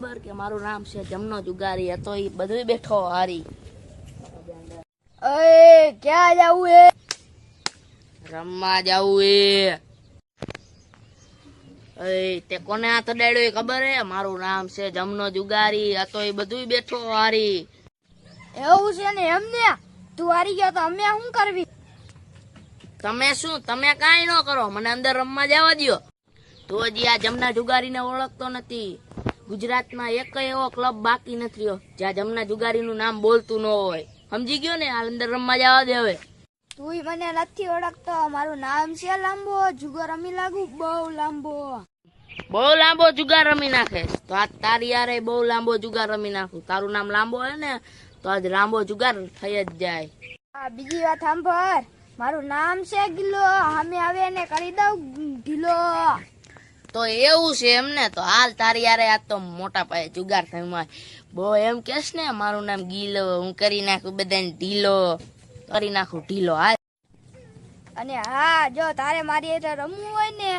ખબર કે મારું નામ છે જમનો જુગારી હતો એ બધું બેઠો હારી. અરે ક્યાં જાવું હે? રમવા જાવું એ તે કોને હાથ અડાડ્યો એ ખબર હે? મારું નામ છે જમનો જુગારી હતો એ બધું બેઠો હારી. એવું છે ને એમને? તું હારી ગયો તો અમે શું કરવી? તમે શું, તમે કાંઈ ન કરો, મને અંદર રમવા જવા દ્યો. તો હજી આ જમના જુગારીને ઓળખતો નથી. ગુજરાતમાં એક એવો ક્લબ બાકી નથી રહ્યો જ્યાં જમના જુગારીનું નામ બોલતું ન હોય. સમજી ગયો ને? આ અંદર રમવા જવા દે હવે. તું મને નથી ઓળખતો. મારું નામ છે લાંબો જુગાર રમી લાગુ, બહુ લાંબો. બહુ લાંબો જુગાર રમી નાખે તો આ તારી યારે બહુ લાંબો જુગાર રમી નાખું. તારું નામ લાંબો હે ને તો આજ લાંબો જુગાર થઈ જ જાય. આ બીજી વાત સાંભળ, મારું નામ છે ગિલ્લો. અમે આવે ને કરી દઉં ઢીલો. તો એવું છે એમને? તો હાલ તારી યારે આ તો મોટા પાયે જુગાર થાય. બહુ એમ કેસ ને મારું નામ ગીલો, હું કરી નાખું બધાને ઢીલો, કરી નાખું ઢીલો. હાલ. અને હા, જો તારે મારી હારે રમવું હોય ને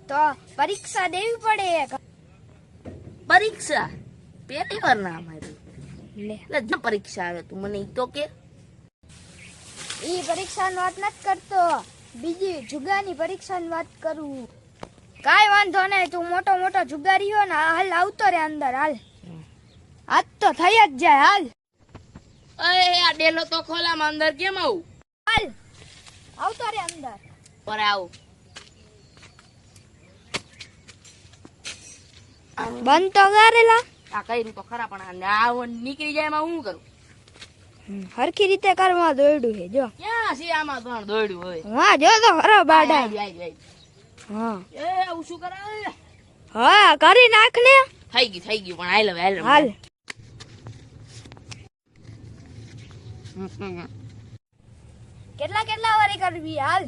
તો પરીક્ષા દેવી પડે. પરીક્ષા? પેલી વાર નામ આવ્યું લે, એટલે પરીક્ષા આવે તું મને ઈ તો કે. ઈ પરીક્ષાની વાત નથી કરતો, બીજી જુગારની પરીક્ષાની વાત કરું. કાઈ વાંધો નહીં, તું મોટો મોટો જુગારી હો ને હાલ આવતો રે અંદર. હાલ, આજ તો થઈ જ જાય. હાલ અરે આ ડેલો તો ખોલામાં અંદર કેમ આવું? હાલ આવતો રે અંદર. પર આવું. બંધ તો કરેલા. આ કર્યું તો ખરા પણ આ નીકળી જાય એમાં હું કરું? હરખી રીતે કરવા દોડ્યું છે જો. ક્યાં છે આમાં પણ દોડ્યું હોય? હા જો તો ખરો બાડા. હા એ આવું શું કરાવે? હા કરી નાખ ને. થઈ ગયું પણ હાલ હવે હાલ. હાલ કેટલા વારી કરવી? હાલ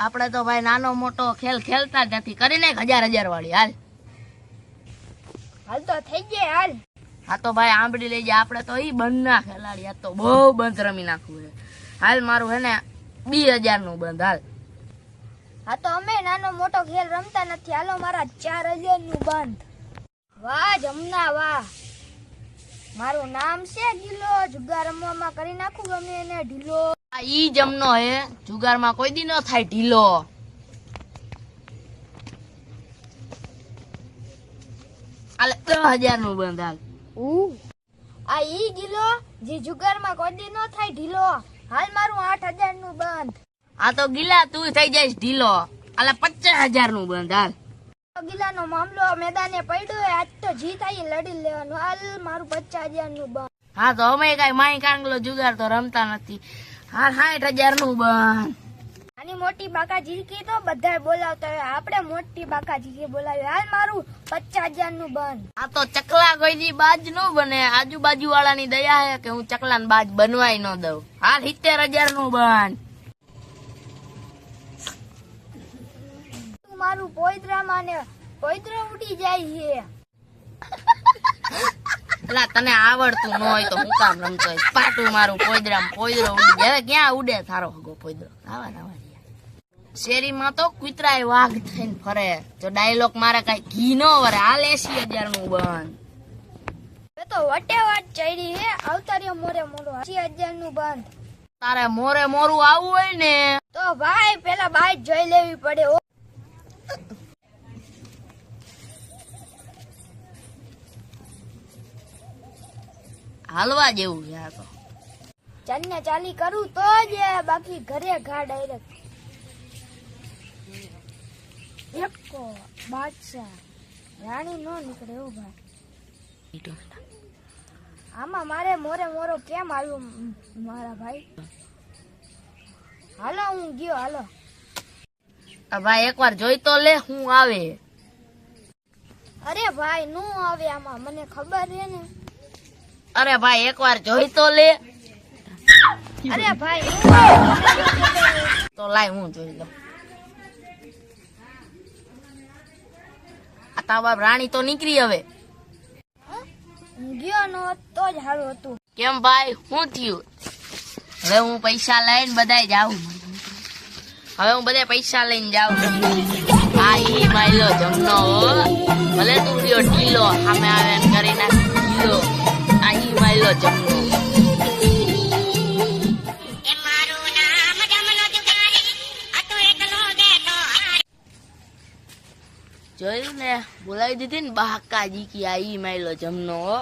આપણે તો ભાઈ નાનો મોટો ખેલ ખેલતા જ નથી. કરી નાખ 1000 વાળી. હાલ હાલ તો થઈ જાય. હાલ હા તો ભાઈ આંબડી લઈ જાય. આપણે તો ઈ બંધ ના ખેલાડી, આ તો બહુ બંધ રમી નાખવું છે. હાલ મારું હે ને 2000 નું બંધ. હાલ. હા તો અમે નાનો મોટો ખેલ રમતા નથી. હાલો મારા 4000 નું બંધ. વાહ જમના વાહ. મારું નામ છે ગિલ્લો. જુગાર રમવામાં કરી નાખું ગમે એને ઢીલો. આ ઈ જમનો હે, જુગારમાં કોઈ દી ન થાય ઢીલો. હાલ 10000 નું બંધ. હાલ. આ ઈ ગિલ્લો જે જુગારમાં કોઈ દી ન થાય ઢીલો. હાલ મારું 8000 નું બંધ. આ તો ગિલા તું થઈ જાય ઢીલો. હાલ 50000 નું બંધ. હાલ. ગિલ્લાનો મામલો મેદાને પડ્યો હોય, આજ તો જીત આવી લડી લેવાનું. હાલ મારું 50000 નું બંધ. હા તો અમે કઈ માઈ કાંગલો જુગાર તો રમતા નથી. હાલ 60000 નું બંધ. આની મોટી બાકાજી કી તો બધાય બોલાવતા હોય, આપણે મોટી બાકાજી કી બોલાવી. હાલ મારું 50000 નું બંધ. આ તો ચકલા કોઈ દી બાજ ન બને. આજુબાજુ વાળાની દયા હે કે હું ચકલા ને બાજ બનવાય ન દઉં. હાલ 70000 નું બંધ. મારું પોઈદ્રામાં ને પોઈદ્રો ઉડી જાય છે. એટલે તને આવડતું ન હોય તો હું કામ રમતો હોય? પાટું મારું પોઈદ્રો ઉડી જાય. હવે ક્યાં ઉડે થારો હગો પોઈદ્રો? આવા શેરીમાં તો કૂતરાય વાઘ થઈને ફરે. જો ડાયલોગ મારે કઈ ઘી નો વરે. હાલ 80000 નું બંધ. એ તો વટે વાત ચડી હે. આવતા રહ્યો મોરે મોરો 80000 નું બંધ. તારે મોરે મોરું આવવું હોય ને તો ભાઈ પેલા બાઈક જોઈ લેવી પડે. હાલવા જેવું છે આ તો. ચાલને ચાલી કરું તો જ, બાકી ઘરે ઘા ડાયરેક્ટ. એકો બાદશાહ રાણી નો નીકળે એવું ભાઈ. આમાં મારે મોરે મોરો કેમ આવ્યું મારા ભાઈ? હાલો હું ગયો. હાલો ભાઈ એકવાર જોઈ તો લે હું આવે. અરે ભાઈ નું આવે આમાં, મને ખબર છે ને. અરે ભાઈ એકવાર જોઈ તો લે. અરે ભાઈ નું આવે. તો લાય હું જોઈ લઉં. આ તા બાપ રાણી તો નીકળી હવે. હું ગયો નો તો જ સારું હતું. કેમ ભાઈ શું થયું? હવે હું પૈસા લઈને બધાય જાઉં. હવે હું બધા પૈસા લઈને જાઉં. આ આ ઈ માયલો જમનો હો. ભલે તું રહ્યો ઢીલો સામે આવે એમ કરીને ઢીલો. આ ઈ માયલો જમનો. જોયું ને બોલાવી દીધી ને બહાકા જીકી આ ઈ માયલો જમનો હો.